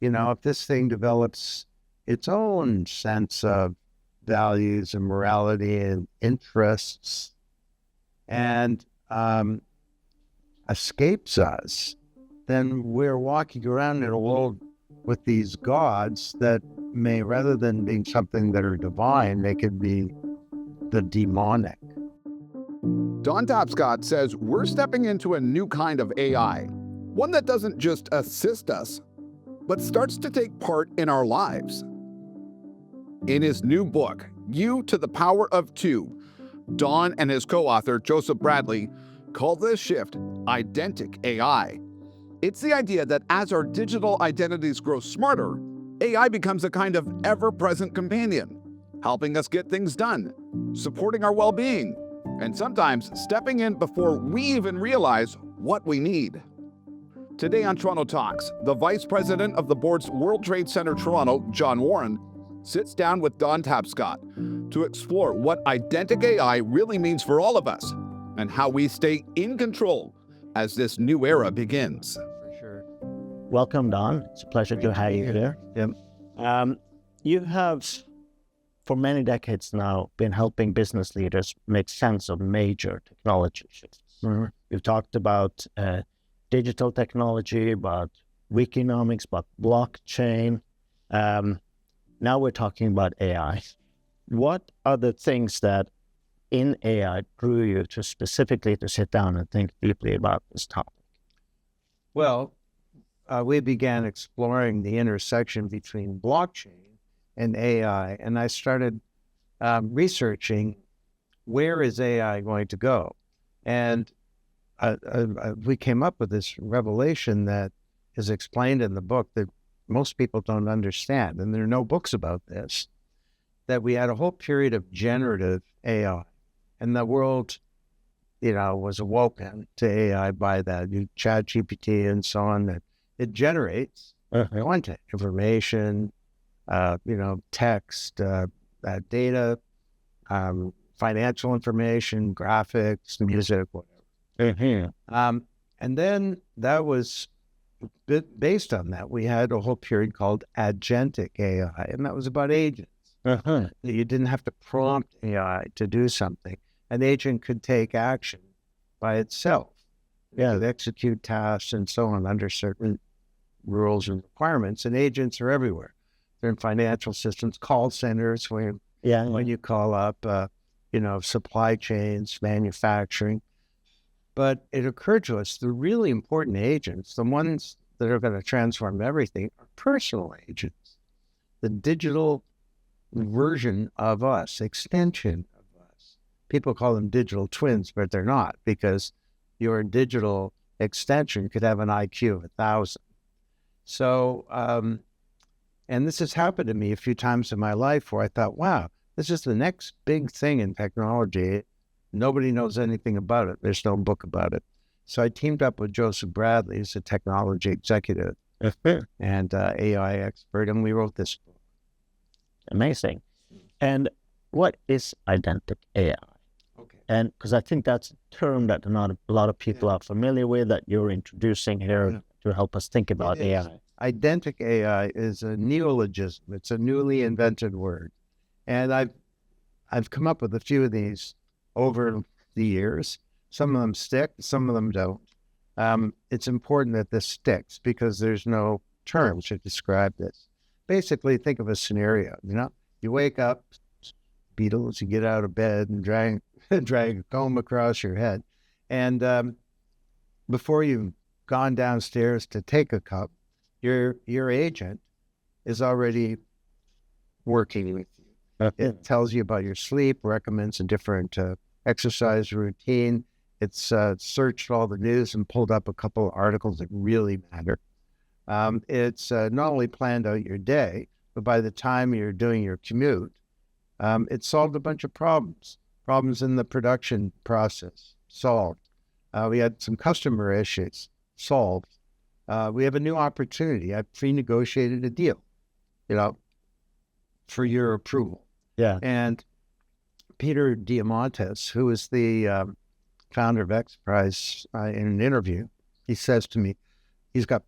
if this thing develops its own sense of values and morality and interests and escapes us, then we're walking around in a world with these gods that may, rather than being something that are divine, they could be the demonic. Don Tapscott says we're stepping into a new kind of AI, one that doesn't just assist us, but starts to take part in our lives. In his new book, You to the Power of Two, Don and his co-author, Joseph Bradley, call this shift Identic AI. It's the idea that as our digital identities grow smarter, AI becomes a kind of ever-present companion, helping us get things done, supporting our well-being, and sometimes stepping in before we even realize what we need. Today on Toronto Talks, the Vice President of the board's World Trade Center Toronto, John Worren, sits down with Don Tapscott to explore what Identic AI really means for all of us and how we stay in control as this new era begins. For sure. Welcome, Don. It's a pleasure to have you here. Yep. You have, for many decades now, been helping business leaders make sense of major technology shifts. Mm-hmm. You've talked about digital technology, about Wikinomics, about blockchain. Now we're talking about AI. What are the things that in AI drew you to specifically to sit down and think deeply about this topic? Well, we began exploring the intersection between blockchain and AI, and I started researching where is AI going to go. And we came up with this revelation that is explained in the book that most people don't understand, and there are no books about this, that we had a whole period of generative AI, and the world, was awoken to AI by that. You ChatGPT and so on, that it generates content, information, text, data, financial information, graphics, music, whatever. And then that was based on that. We had a whole period called agentic AI, and that was about agents. You didn't have to prompt AI to do something. An agent could take action by itself. Yeah, they execute tasks and so on under certain rules and requirements, and agents are everywhere. They're in financial systems, call centers, when you call up, supply chains, manufacturing. But it occurred to us the really important agents, the ones that are going to transform everything, are personal agents. The digital version of us, extension of us. People call them digital twins, but they're not, because your digital extension could have an IQ of 1,000. So, and this has happened to me a few times in my life where I thought, wow, this is the next big thing in technology. Nobody knows anything about it. There's no book about it. So I teamed up with Joseph Bradley, who's a technology executive and AI expert, and we wrote this book. Amazing. And what is Identic AI? Okay. And because I think that's a term that not a lot of people are familiar with, that you're introducing here to help us think about AI. Identic AI is a neologism. It's a newly invented word. And I've come up with a few of these over the years. Some of them stick, some of them don't. It's important that this sticks because there's no term to describe this. Basically, think of a scenario, you wake up, Beatles, you get out of bed and drag a comb across your head. And before you've gone downstairs to take a cup, your agent is already working with you. It tells you about your sleep, recommends a different exercise routine. It's searched all the news and pulled up a couple of articles that really matter. It's not only planned out your day, but by the time you're doing your commute, it solved a bunch of problems in the production process, solved. We had some customer issues, solved. We have a new opportunity. I've pre-negotiated a deal, for your approval. Yeah. And Peter Diamandis, who is the founder of XPRIZE, in an interview, he says to me, he's got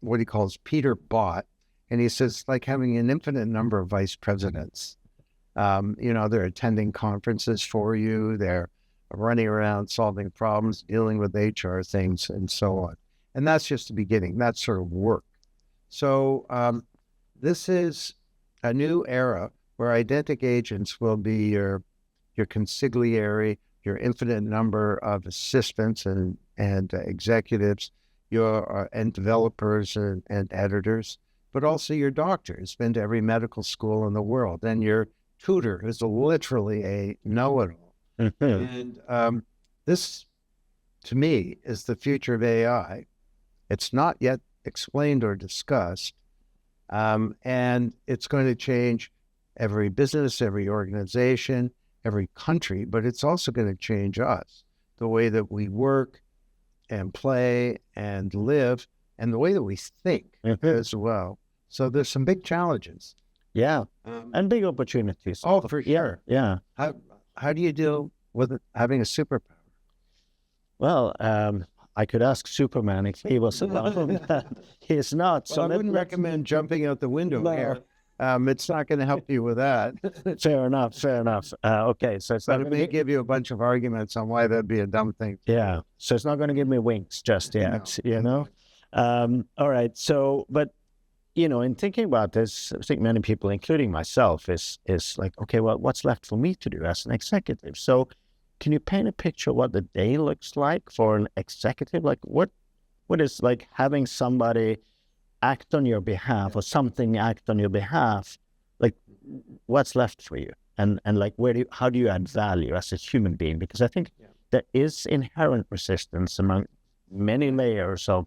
what he calls Peter Bot. And he says, like having an infinite number of vice presidents. They're attending conferences for you. They're running around solving problems, dealing with HR things, and so on. And that's just the beginning. That's sort of work. So this is a new era where identic agents will be your consigliere, your infinite number of assistants and executives, and developers and editors, but also your doctor who's been to every medical school in the world, and your tutor who's literally a know-it-all. And this, to me, is the future of AI. It's not yet explained or discussed, and it's going to change every business, every organization, every country, but it's also going to change us, the way that we work and play and live, and the way that we think as well. So there's some big challenges. Yeah, and big opportunities. Oh, for sure. Yeah. How do you deal with having a superpower? Well, I could ask Superman if he was around. He's not. So I wouldn't recommend jumping out the window here. It's not going to help you with that. Fair enough. Okay, so it's But it may give you a bunch of arguments on why that'd be a dumb thing. Yeah, so it's not going to give me wings just yet, All right, so, but, in thinking about this, I think many people, including myself, is like, okay, well, what's left for me to do as an executive? So can you paint a picture of what the day looks like for an executive? Like what is like having somebody act on your behalf or something act on your behalf? Like what's left for you? And like how do you add value as a human being? Because I think there is inherent resistance among many layers of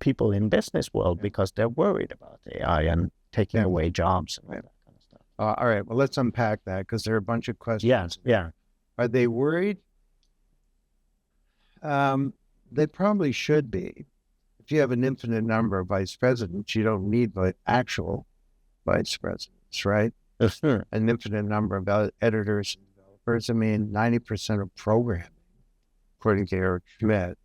people in business world because they're worried about AI and taking away jobs and all that kind of stuff. All right, well, let's unpack that because there are a bunch of questions. Yeah. Are they worried? They probably should be. If you have an infinite number of vice presidents, you don't need actual vice presidents, right? An infinite number of editors and developers. I mean, 90% of programming, according to Eric Schmidt,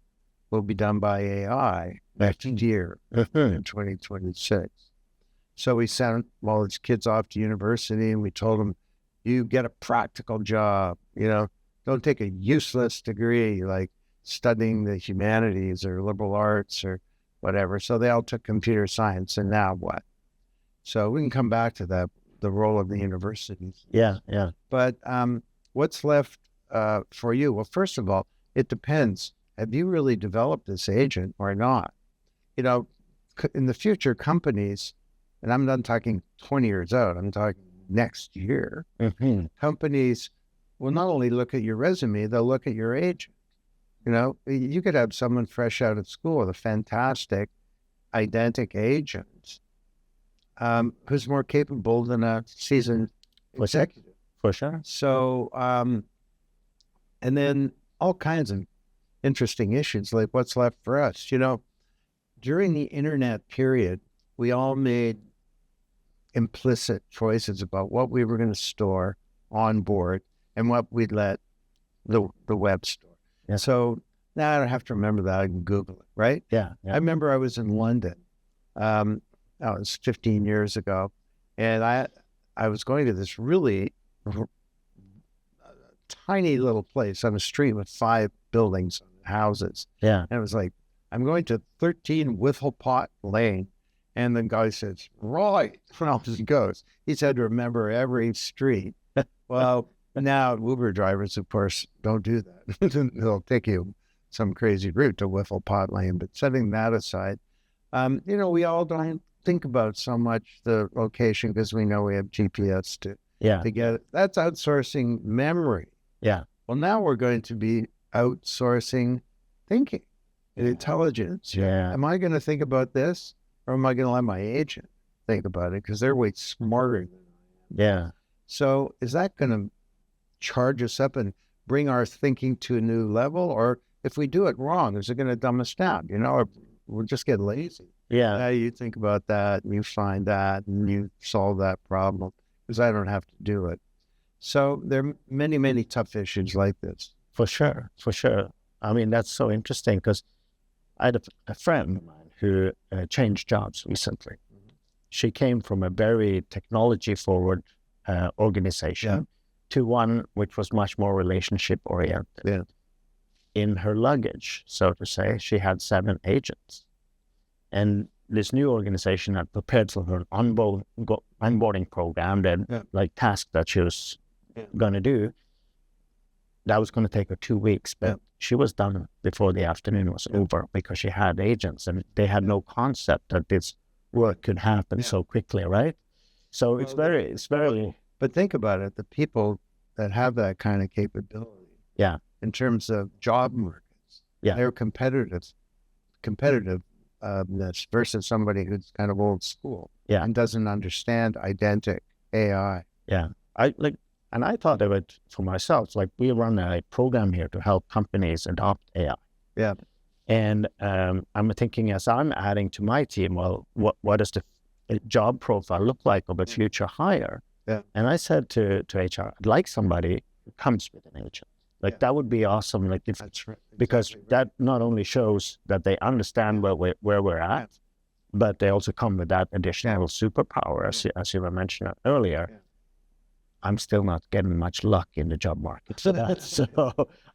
will be done by AI next year in 2026. So we sent all his kids off to university and we told them, you get a practical job, don't take a useless degree like studying the humanities or liberal arts or whatever. So they all took computer science, and now what? So we can come back to that, the role of the universities. Yeah. But what's left for you? Well, first of all, it depends. Have you really developed this agent or not? In the future, companies, and I'm not talking 20 years out, I'm talking next year, companies will not only look at your resume, they'll look at your agent. You could have someone fresh out of school with a fantastic identic agent who's more capable than a seasoned executive. For sure. So, and then all kinds of interesting issues, like what's left for us. During the internet period, we all made implicit choices about what we were going to store on board and what we'd let the web store. Yeah. So now I don't have to remember that. I can Google it, right? Yeah. I remember I was in London. That was 15 years ago. And I was going to this really tiny little place on a street with 5 buildings and houses. Yeah. And it was like, I'm going to 13 Whifflepot Lane. And the guy says, right. And off he goes. He's had to remember every street. Well, now Uber drivers, of course, don't do that. They'll take you some crazy route to Whifflepot Lane. But setting that aside, we all don't think about so much the location because we know we have GPS to get it. That's outsourcing memory. Yeah. Well, now we're going to be outsourcing thinking and intelligence. Yeah. Am I going to think about this, or am I going to let my agent think about it because they're way smarter than I am? Yeah. So is that going to charge us up and bring our thinking to a new level? Or if we do it wrong, is it going to dumb us down? Or we'll just get lazy. Yeah. Now you think about that and you find that and you solve that problem because I don't have to do it. So there are many, many tough issues like this. For sure. I mean, that's so interesting because I had a friend of mine who changed jobs recently. She came from a very technology-forward organization to one which was much more relationship-oriented. Yeah. In her luggage, so to say, she had 7 agents. And this new organization had prepared for her an onboarding program that, like, task that she was going to do. That was going to take her 2 weeks, but she was done before the afternoon was over because she had agents and they had no concept that this work could happen so quickly, right? So it's very. But think about it: the people that have that kind of capability, in terms of job markets, they're competitiveness versus somebody who's kind of old school, and doesn't understand Identic AI. And I thought of it for myself, like we run a program here to help companies adopt AI. Yeah. And I'm thinking, as I'm adding to my team, well, what does the job profile look like of a future hire? Yeah. And I said to HR, I'd like somebody who comes with an agent. Like that would be awesome. Like if, That's right. Because that not only shows that they understand where we're at, but they also come with that additional superpower, as you were mentioning earlier. Yeah. I'm still not getting much luck in the job market for that. So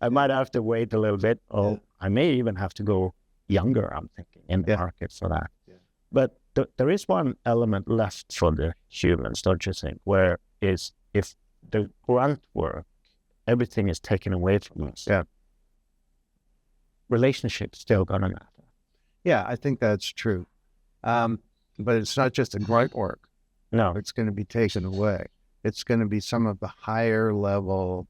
I might have to wait a little bit. Or I may even have to go younger, I'm thinking, in the market for that. Yeah. But there is one element left for the humans, don't you think? Where is, if the grunt work, everything is taken away from us. Yeah. Relationships still gonna matter. Yeah, I think that's true. But it's not just a grunt work. No. It's going to be taken away. It's going to be some of the higher level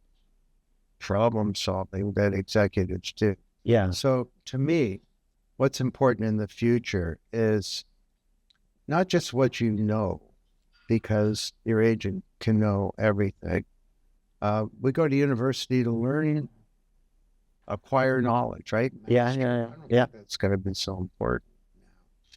problem solving that executives do. Yeah. So to me, what's important in the future is not just what you know, because your agent can know everything. We go to university to learn, acquire knowledge, right? Yeah. It's going to be so important.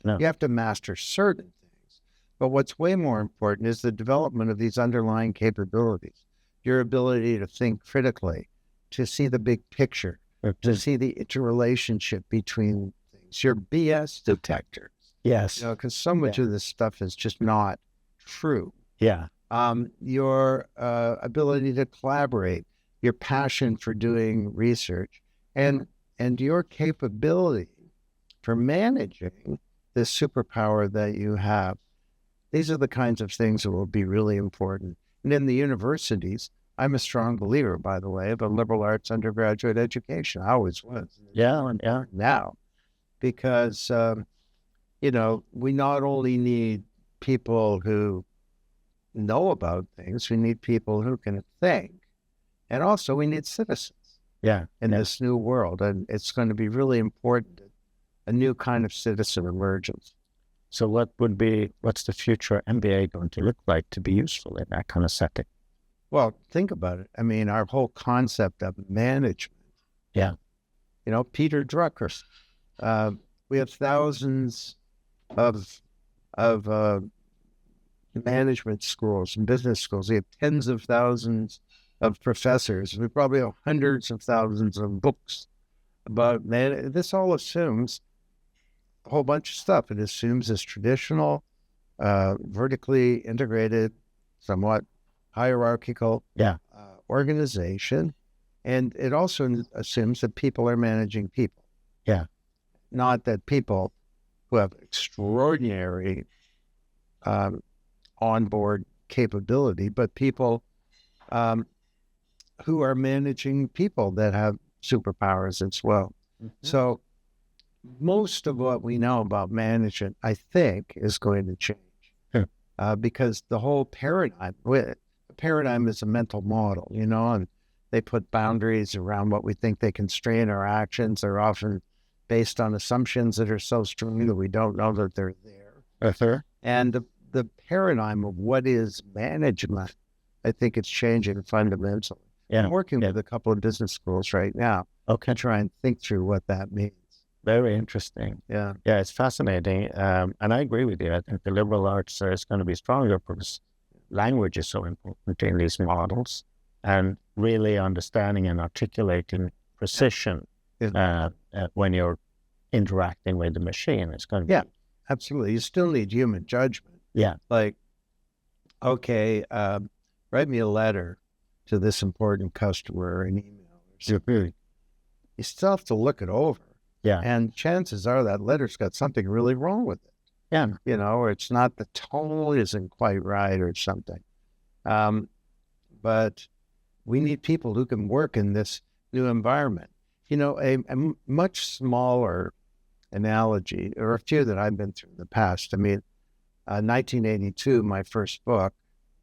No. You have to master certain things. But what's way more important is the development of these underlying capabilities, your ability to think critically, to see the big picture, to see the interrelationship between things, your BS detector. Yes. Because so much of this stuff is just not true. Yeah. Your ability to collaborate, your passion for doing research, and your capability for managing this superpower that you have. These are the kinds of things that will be really important. And in the universities, I'm a strong believer, by the way, of a liberal arts undergraduate education. I always was. Yeah. Now, because, we not only need people who know about things, we need people who can think. And also we need citizens in this new world. And it's going to be really important, a new kind of citizen emergence. So what's the future MBA going to look like to be useful in that kind of setting? Well, think about it. I mean, our whole concept of management. Yeah. Peter Drucker. We have thousands of management schools and business schools. We have tens of thousands of professors. We probably have hundreds of thousands of books about this all assumes a whole bunch of stuff. It assumes this traditional, vertically integrated, somewhat hierarchical organization. And it also assumes that people are managing people. Yeah. Not that people who have extraordinary onboard capability, but people who are managing people that have superpowers as well. Mm-hmm. So most of what we know about management, I think, is going to change because the whole paradigm is a mental model, and they put boundaries around what we think they constrain our actions. They're often based on assumptions that are so strong that we don't know that they're there. And the paradigm of what is management, I think it's changing fundamentally. I'm working with a couple of business schools right now to try and think through what that means. Very interesting. Yeah, it's fascinating. And I agree with you. I think the liberal arts is going to be stronger because language is so important in these models, and really understanding and articulating precision when you're interacting with the machine. It's going to Yeah, absolutely. You still need human judgment. Yeah. Like, okay, write me a letter to this important customer or an email or something. You still have to look it over. Yeah. And chances are that letter's got something really wrong with it. Yeah. Or it's not, the tone isn't quite right or something. But we need people who can work in this new environment. A much smaller analogy, or a few that I've been through in the past. 1982, my first book,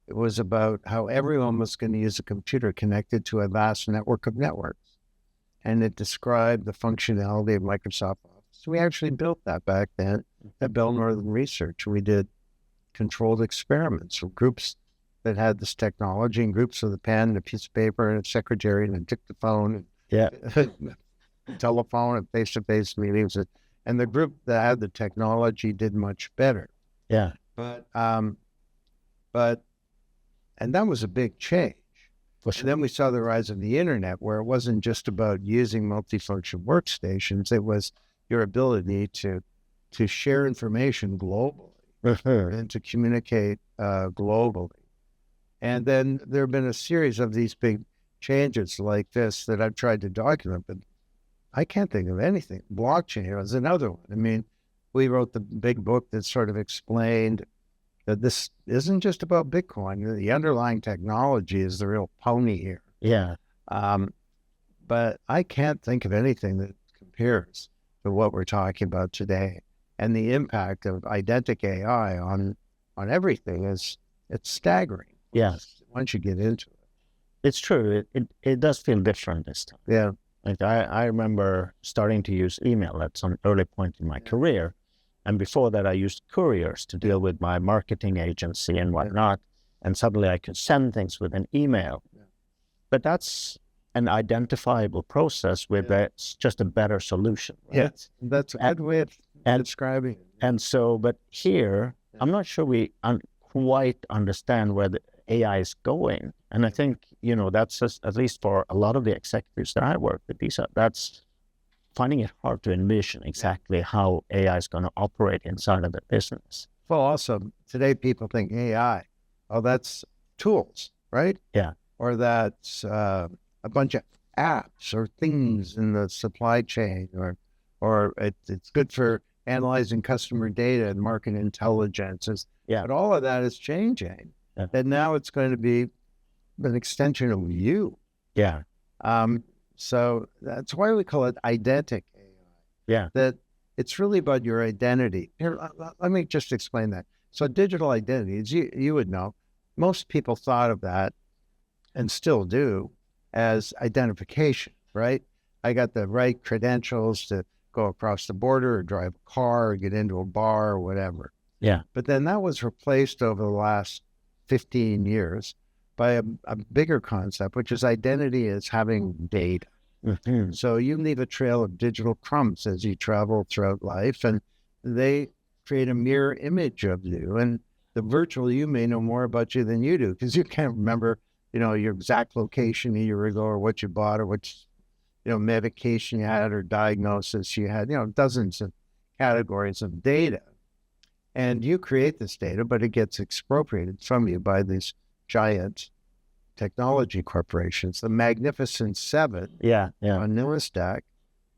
it was about how everyone was going to use a computer connected to a vast network of networks. And it described the functionality of Microsoft Office. We actually built that back then at Bell Northern Research. We did controlled experiments with groups that had this technology, and groups with a pen and a piece of paper and a secretary and a dictaphone and telephone and face-to-face meetings. And the group that had the technology did much better. Yeah. But and that was a big change. For sure. And then we saw the rise of the internet, where it wasn't just about using multifunction workstations. It was your ability to share information globally and to communicate globally. And then there have been a series of these big changes like this that I've tried to document, but I can't think of anything. Blockchain was another one. We wrote the big book that sort of explained that this isn't just about Bitcoin. The underlying technology is the real pony here. Yeah. But I can't think of anything that compares to what we're talking about today. And the impact of Identic AI on everything it's staggering. Yeah. Once you get into it. It's true. It does feel different this time. Yeah. Like I remember starting to use email at some early point in my career. And before that, I used couriers to deal with my marketing agency and whatnot. And suddenly I could send things with an email. Yeah. But that's an identifiable process with just a better solution. Right? Yeah, that's a good way of describing it. And so, but here, I'm not sure we quite understand where the AI is going. And I think, that's just, at least for a lot of the executives that I work with, that's finding it hard to envision exactly how AI is going to operate inside of the business. Well, also, today people think AI, that's tools, right? Yeah. Or that's a bunch of apps or things in the supply chain, or it's good for analyzing customer data and market intelligence. But all of that is changing. Yeah. And now it's going to be an extension of you. Yeah. So that's why we call it Identic AI. Yeah. That it's really about your identity. Here, let me just explain that. So digital identity, as you would know, most people thought of that, and still do, as identification, right? I got the right credentials to go across the border or drive a car or get into a bar or whatever. Yeah. But then that was replaced over the last 15 years by a bigger concept, which is identity as having data. Mm-hmm. So you leave a trail of digital crumbs as you travel throughout life, and they create a mirror image of you. And the virtual you may know more about you than you do, because you can't remember, your exact location a year ago, or what you bought, or which, medication you had or diagnosis you had, dozens of categories of data. And you create this data, but it gets expropriated from you by these giant technology corporations. The Magnificent Seven on Nasdaq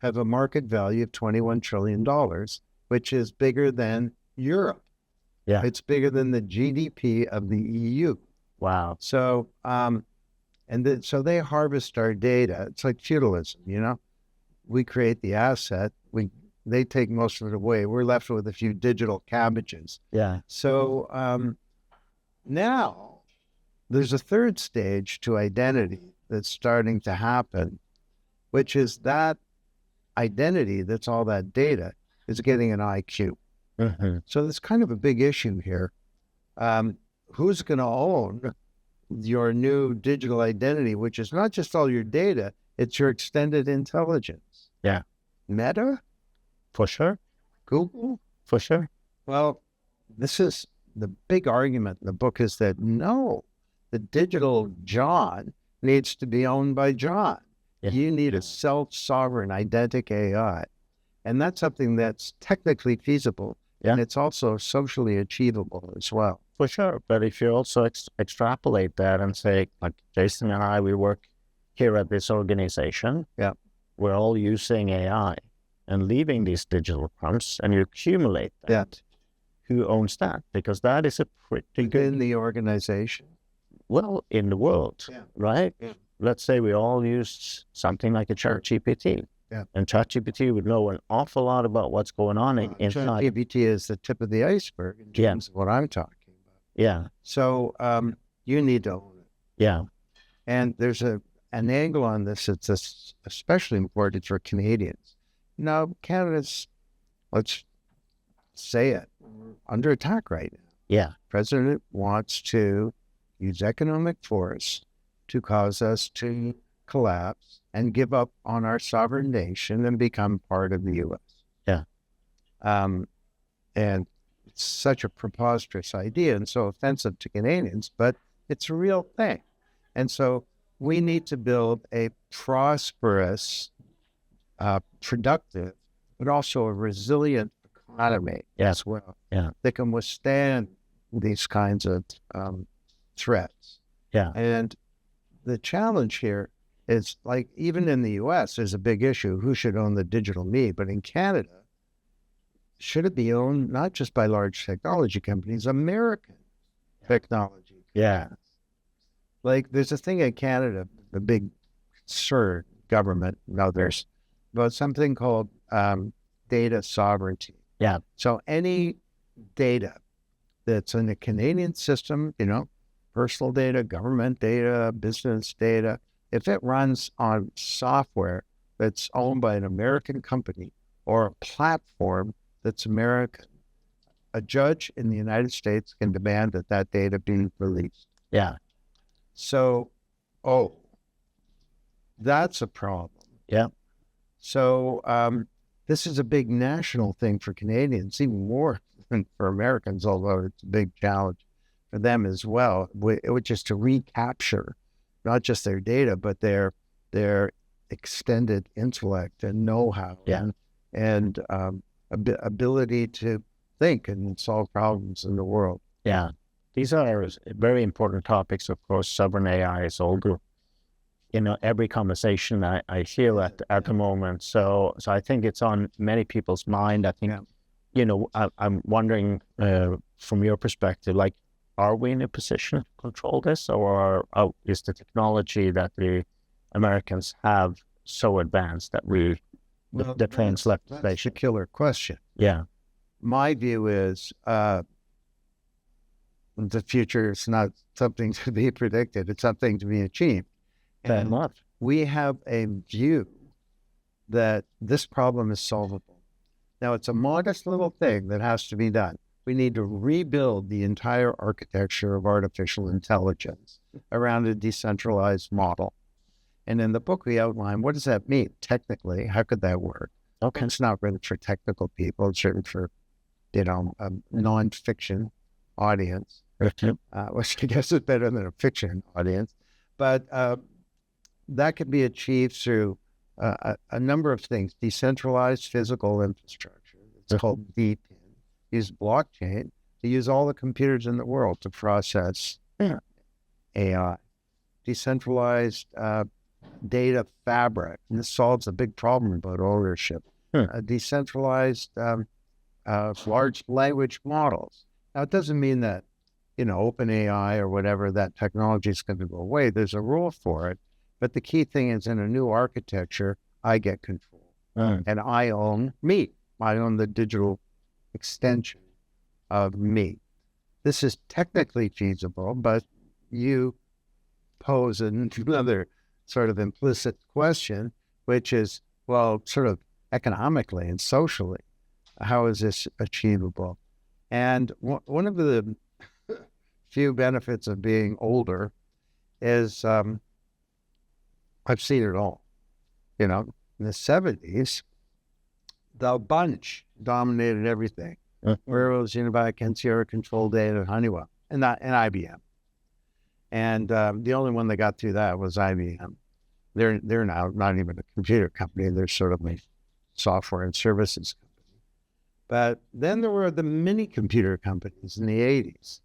have a market value of $21 trillion, which is bigger than Europe. Yeah. It's bigger than the GDP of the EU. Wow. So, so they harvest our data. It's like feudalism, We create the asset. They take most of it away. We're left with a few digital cabbages. Yeah. So now there's a third stage to identity that's starting to happen, which is that identity that's all that data is getting an IQ. Mm-hmm. So there's kind of a big issue here. Who's going to own your new digital identity, which is not just all your data, it's your extended intelligence? Yeah. Meta? For sure. Google? For sure. Well, this is the big argument in the book, is that no, the digital John needs to be owned by John. Yeah. You need a self-sovereign Identic AI. And that's something that's technically feasible. Yeah. And it's also socially achievable as well. For sure. But if you also extrapolate that and say, like Jason and I, we work here at this organization. Yeah. We're all using AI and leaving these digital prompts, and you accumulate that. Yeah. Who owns that? Because that is a pretty Within good, the organization. well, in the world, Yeah. right? Yeah. Let's say we all used something like a ChatGPT. Yeah. And ChatGPT would know an awful lot about what's going on inside. ChatGPT is the tip of the iceberg in Yeah. terms of what I'm talking about. Yeah. So you need to own it. Yeah. And there's an angle on this that's especially important for Canadians. Now, Canada's, let's say it, under attack right now. Yeah. President wants to use economic force to cause us to collapse and give up on our sovereign nation and become part of the U.S. Yeah. And it's such a preposterous idea and so offensive to Canadians, but it's a real thing. And so we need to build a prosperous, productive, but also a resilient economy as well. Yeah. That can withstand these kinds of threats. Yeah. And the challenge here is, like, even in the US, there's a big issue. Who should own the digital me? But in Canada, should it be owned not just by large technology companies, American technology? Yeah. Like, there's a thing in Canada, the big concern, government and others, about something called data sovereignty. Yeah. So any data that's in the Canadian system, personal data, government data, business data, if it runs on software that's owned by an American company or a platform that's American, a judge in the United States can demand that that data be released. Yeah. So, that's a problem. Yeah. So this is a big national thing for Canadians, even more than for Americans, although it's a big challenge for them as well, which is to recapture not just their data, but their extended intellect and know-how and ability to think and solve problems in the world. Yeah. These are very important topics. Of course, sovereign AI is older. Every conversation I hear at the moment. So I think it's on many people's mind. I think, I'm wondering from your perspective, like, are we in a position to control this, or is the technology that the Americans have so advanced that the train's left the That's the station? killer question. Yeah. My view is the future is not something to be predicted. It's something to be achieved. Fair And enough. we have a view that this problem is solvable. Now, it's a modest little thing that has to be done. We need to rebuild the entire architecture of artificial intelligence around a decentralized model. And in the book, we outline, what does that mean technically? How could that work? Okay. It's not really for technical people. It's written for, a nonfiction audience, which I guess is better than a fiction audience. But that can be achieved through a number of things. Decentralized physical infrastructure. It's called DPIN. Use blockchain to use all the computers in the world to process AI. Decentralized data fabric. And this solves a big problem about ownership. Decentralized large language models. Now, it doesn't mean that, OpenAI or whatever, that technology is going to go away. There's a role for it. But the key thing is, in a new architecture, I get control. And I own me. I own the digital extension of me. This is technically feasible, but you pose another sort of implicit question, which is, well, sort of economically and socially, how is this achievable? And one of the few benefits of being older is I've seen it all. In the 70s, the bunch dominated everything. Where it was Univac, Sierra Control Data, Honeywell, and IBM. And the only one that got through that was IBM. They're now not even a computer company. They're sort of a software and services company. But then there were the mini computer companies in the 80s.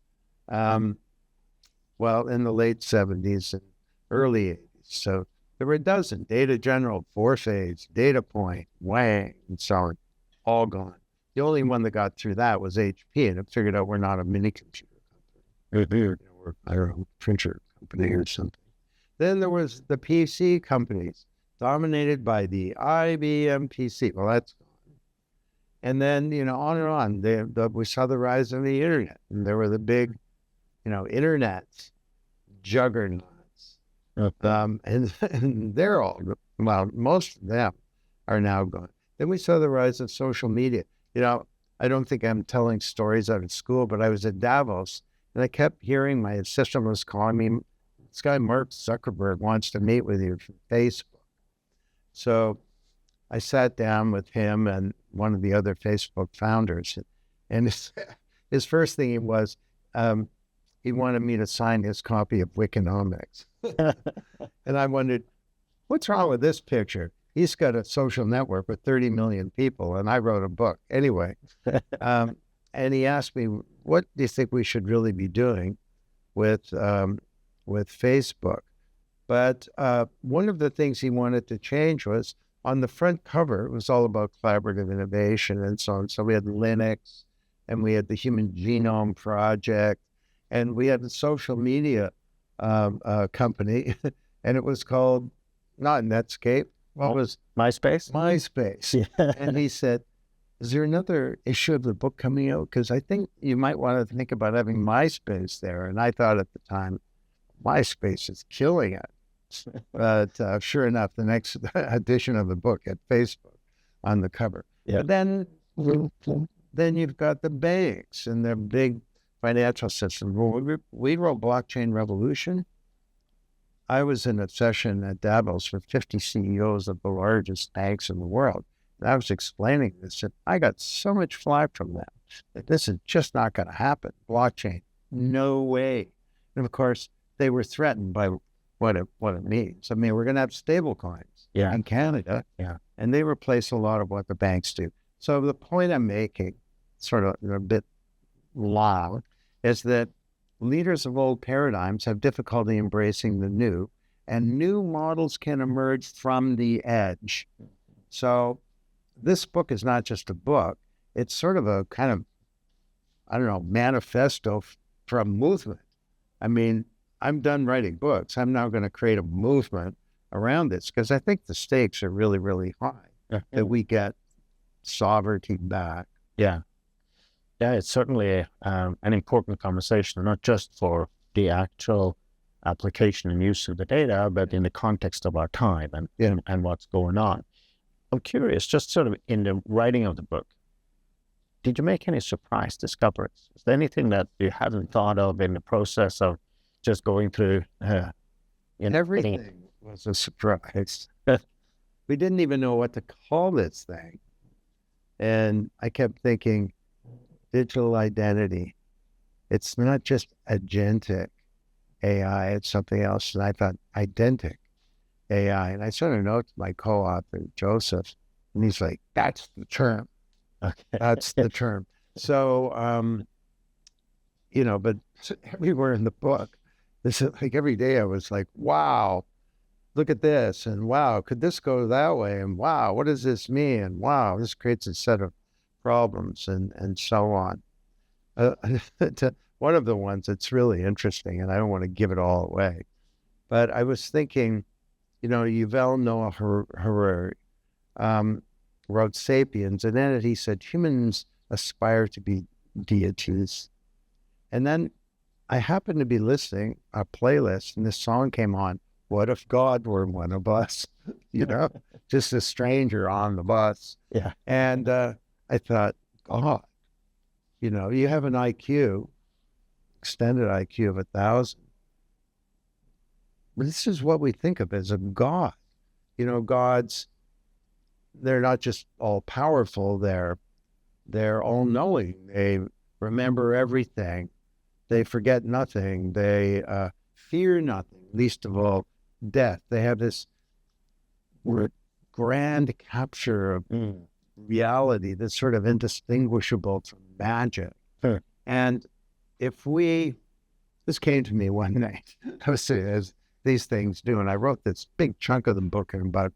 Well, in the late 70s and early 80s. So there were a dozen: Data General, Four-Phase, DataPoint, Wang, and so on, all gone. The only one that got through that was HP, and it figured out we're not a mini computer company. You know, we're, I don't know, printer company or something. Then there was the PC companies, dominated by the IBM PC. Well, that's gone. And then, you know, on and on. We saw the rise of the internet, and there were the big, you know, internet juggernauts. And they're all, well, most of them are now gone. Then we saw the rise of social media. You know, I don't think I'm telling stories out of school, but I was at Davos, and I kept hearing my assistant was calling me, this guy Mark Zuckerberg wants to meet with you from Facebook. So I sat down with him and one of the other Facebook founders, and his first thing was, he wanted me to sign his copy of Wikinomics. And I wondered, what's wrong with this picture? He's got a social network with 30 million people, and I wrote a book. Anyway, and he asked me, what do you think we should really be doing with Facebook? But one of the things he wanted to change was on the front cover, it was all about collaborative innovation and so on. So we had Linux, and we had the Human Genome Project, and we had a social media company, and it was called, not Netscape, what was MySpace? MySpace. Yeah. And he said, is there another issue of the book coming out? Because I think you might want to think about having MySpace there. And I thought at the time, MySpace is killing it. But sure enough, the next edition of the book had Facebook on the cover. Yeah. But then you've got the banks and their big financial system. When we wrote Blockchain Revolution, I was in a session at Davos with 50 CEOs of the largest banks in the world. And I was explaining this, and I got so much flack from them that this is just not going to happen. Blockchain, no way. And of course, they were threatened by what it means. I mean, we're going to have stable coins in Canada, and they replace a lot of what the banks do. So the point I'm making, sort of a bit loud, is that leaders of old paradigms have difficulty embracing the new, and new models can emerge from the edge. So this book is not just a book. It's sort of a kind of, I don't know, manifesto for a movement. I mean, I'm done writing books. I'm now going to create a movement around this because I think the stakes are really, really high that we get sovereignty back. Yeah. Yeah, it's certainly an important conversation, not just for the actual application and use of the data, but in the context of our time and what's going on. I'm curious, just sort of in the writing of the book, did you make any surprise discoveries? Is there anything that you hadn't thought of in the process of just going through? Everything was a surprise. We didn't even know what to call this thing. And I kept thinking, digital identity. It's not just agentic AI, it's something else. And I thought, Identic AI. And I sort of note to my co-author, Joseph, and he's like, that's the term. Okay. That's the term. So, but everywhere in the book, this is like every day I was like, wow, look at this. And wow, could this go that way? And wow, what does this mean? And wow, this creates a set of problems and so on. One of the ones that's really interesting, and I don't want to give it all away, but I was thinking, Yuval Noah Harari wrote Sapiens, and then he said, humans aspire to be deities. And then I happened to be listening a playlist, and this song came on, What If God Were One of Us? Just a stranger on the bus. Yeah. And I thought, God, you have an IQ, extended IQ of 1,000. This is what we think of as a God. Gods, they're not just all powerful, they're all knowing. They remember everything. They forget nothing. They fear nothing, least of all death. They have this grand capture of reality that's sort of indistinguishable from magic. Sure. And this came to me one night, as these things do, and I wrote this big chunk of the book in about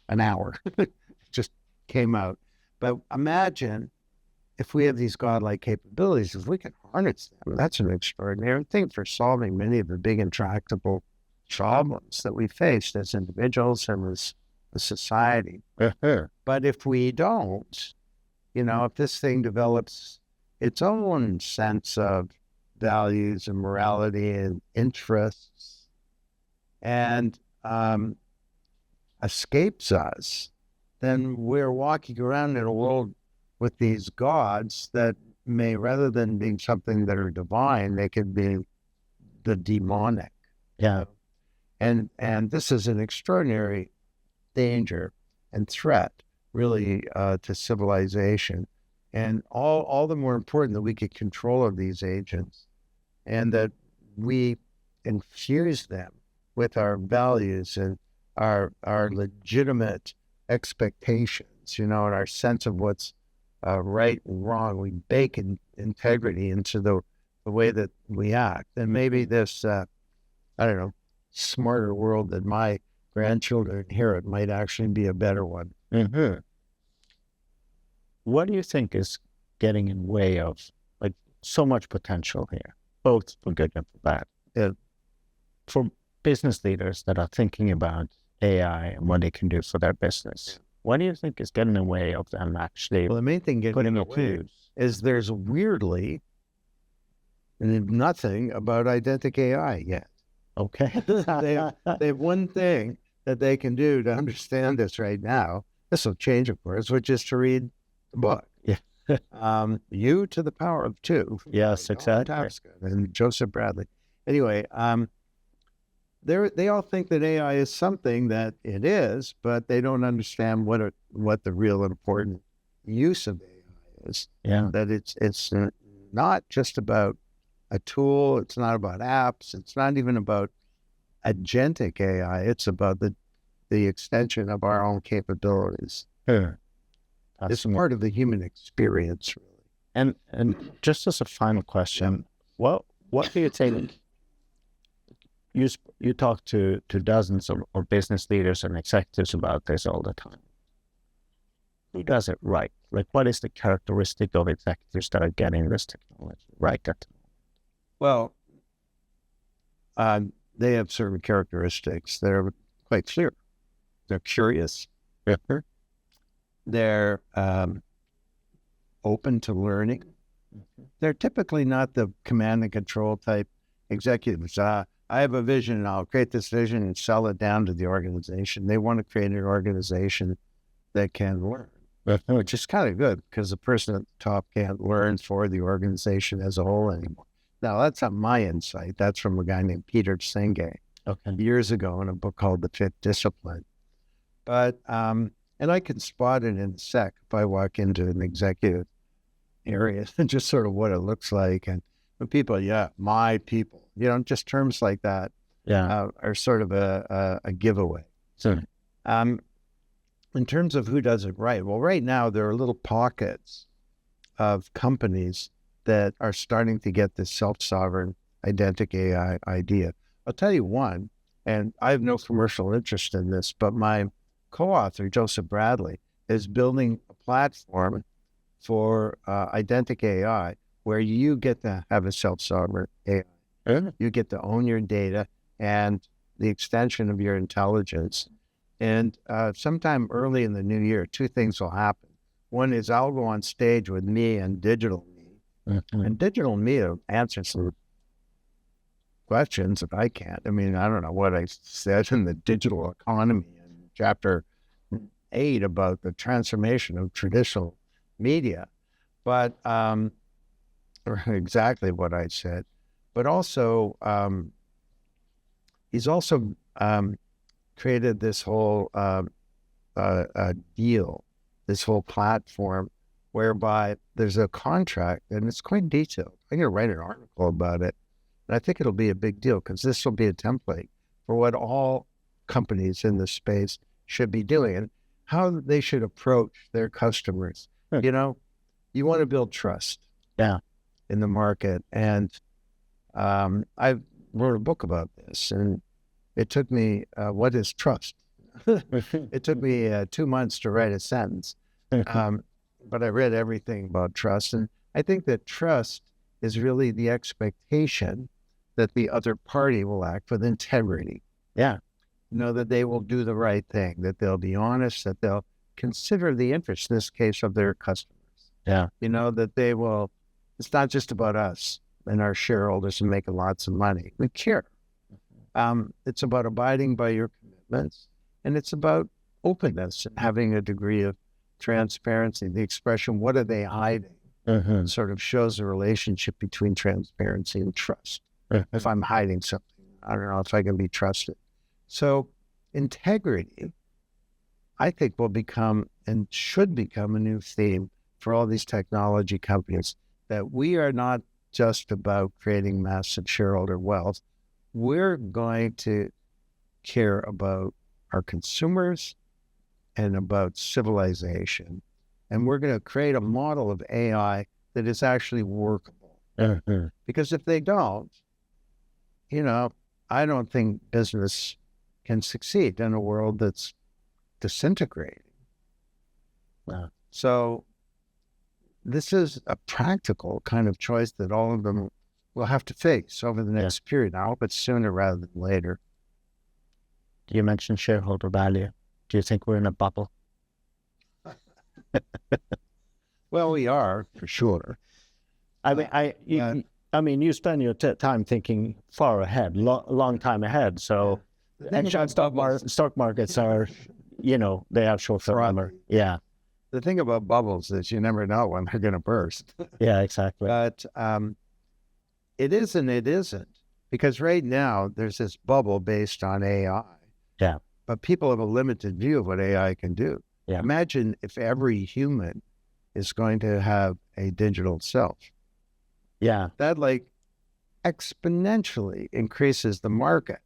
an hour. It just came out. But imagine if we have these godlike capabilities, if we can harness them, that's an extraordinary thing for solving many of the big intractable problems that we faced as individuals and as a society. But if we don't, if this thing develops its own sense of values and morality and interests and escapes us, then we're walking around in a world with these gods that may, rather than being something that are divine, they could be the demonic. Yeah. And this is an extraordinary danger and threat, really, to civilization. And all the more important that we get control of these agents and that we infuse them with our values and our legitimate expectations, and our sense of what's right and wrong. We bake integrity into the way that we act. And maybe this, smarter world that my grandchildren inherit might actually be a better one. Mm-hmm. What do you think is getting in the way of so much potential here, both for good and for bad? For business leaders that are thinking about AI and what they can do for their business, what do you think is getting in the way of them actually? Well, the main thing getting in the way is there's weirdly nothing about Identic AI yet. Okay. They have one thing that they can do to understand this right now. This will change, of course, which is to read the book. Yeah. U to the power of 2. Yes, exactly. Tapscott and Joseph Bradley. Anyway, they all think that AI is something that it is, but they don't understand what the real important use of AI is. Yeah. That it's not just about a tool. It's not about apps. It's not even about agentic AI. It's about the extension of our own capabilities. Sure. It's part of the human experience, really. And just as a final question, what do you think? You talk to dozens of business leaders and executives about this all the time. Who does it right? What is the characteristic of executives that are getting this technology right at the moment? Well, they have certain characteristics that are quite clear. They're curious. They're open to learning. They're typically not the command and control type executives. I have a vision and I'll create this vision and sell it down to the organization. They want to create an organization that can learn, which is kind of good because the person at the top can't learn for the organization as a whole anymore. Now, that's not my insight. That's from a guy named Peter Senge years ago in a book called The Fifth Discipline. But, and I can spot it in a sec if I walk into an executive area and just sort of what it looks like. And when people, my people, just terms like that are sort of a giveaway. Sure. In terms of who does it right, well, right now there are little pockets of companies that are starting to get this self-sovereign Identic AI idea. I'll tell you one, and I have no commercial interest in this, but my co-author, Joseph Bradley, is building a platform for Identic AI where you get to have a self-sovereign AI. You get to own your data and the extension of your intelligence. And sometime early in the new year, two things will happen. One is I'll go on stage with me and digital me. And digital me will answer some questions that I can't. I mean, I don't know what I said in the digital economy in chapter 8 about the transformation of traditional media, but exactly what I said. But also, he's also created this whole deal, this whole platform whereby there's a contract and it's quite detailed. I'm going to write an article about it. And I think it'll be a big deal because this will be a template for what all companies in this space should be doing. And how they should approach their customers. Hmm. You know, you want to build trust Yeah. in the market. And I wrote a book about this, and it took me, what is trust? It took me 2 months to write a sentence. But I read everything about trust. And I think that trust is really the expectation that the other party will act with integrity. Yeah. You know, that they will do the right thing, that they'll be honest, that they'll consider the interest, in this case, of their customers. Yeah. You know, that they will, it's not just about us and our shareholders and making lots of money. We care. It's about abiding by your commitments, and it's about openness and having a degree of transparency. The expression, what are they hiding, sort of shows the relationship between transparency and trust. If I'm hiding something, I don't know if I can be trusted. So integrity, I think, will become and should become a new theme for all these technology companies, that we are not just about creating massive shareholder wealth. We're going to care about our consumers and about civilization. And we're going to create a model of AI that is actually workable. Because if they don't, you know, I don't think business can succeed in a world that's disintegrating. So this is a practical kind of choice that all of them will have to face over the next period. I hope it's sooner rather than later. You mentioned shareholder value. Do you think we're in a bubble? Well, we are, for sure. I mean, you spend your time thinking far ahead, long time ahead. So, and stock markets are, you know, they have short-term memory. Yeah. The thing about bubbles is you never know when they're going to burst. Yeah, exactly. But it is and it isn't. Because right now, there's this bubble based on AI. Yeah. But people have a limited view of what AI can do. Yeah. Imagine if every human is going to have a digital self. Yeah. That like exponentially increases the market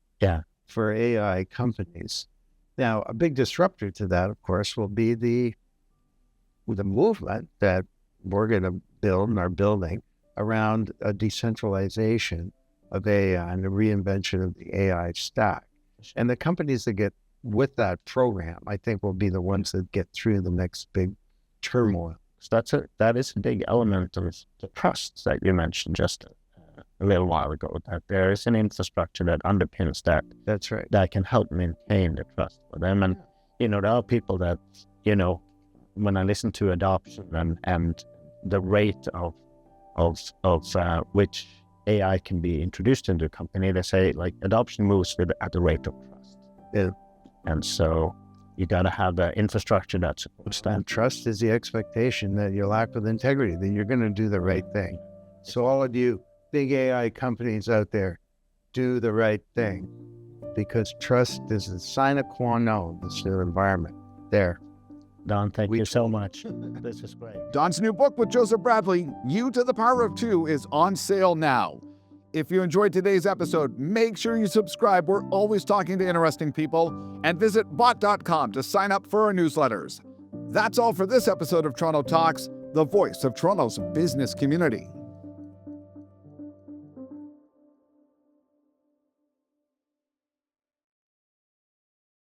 for AI companies. Now, a big disruptor to that, of course, will be the movement that we're going to build and are building around a decentralization of AI and the reinvention of the AI stack. And the companies that get with that program, I think, will be the ones that get through the next big turmoil. So that is a big element of the trust that you mentioned just a little while ago, that there is an infrastructure that underpins that. That's right. That can help maintain the trust for them. And, you know, there are people that, you know, when I listen to adoption and the rate of which AI can be introduced into a company, they say like adoption moves at the rate of trust. Yeah. And so you got to have the infrastructure that supports that. And trust is the expectation that you'll act with integrity, that you're going to do the right thing. So all of you big AI companies out there, do the right thing, because trust is the sine qua non of this new environment. There. Don, thank you so much. This is great. Don's new book with Joseph Bradley, You to the Power of Two, is on sale now. If you enjoyed today's episode, make sure you subscribe. We're always talking to interesting people. And visit bot.com to sign up for our newsletters. That's all for this episode of Toronto Talks, the voice of Toronto's business community.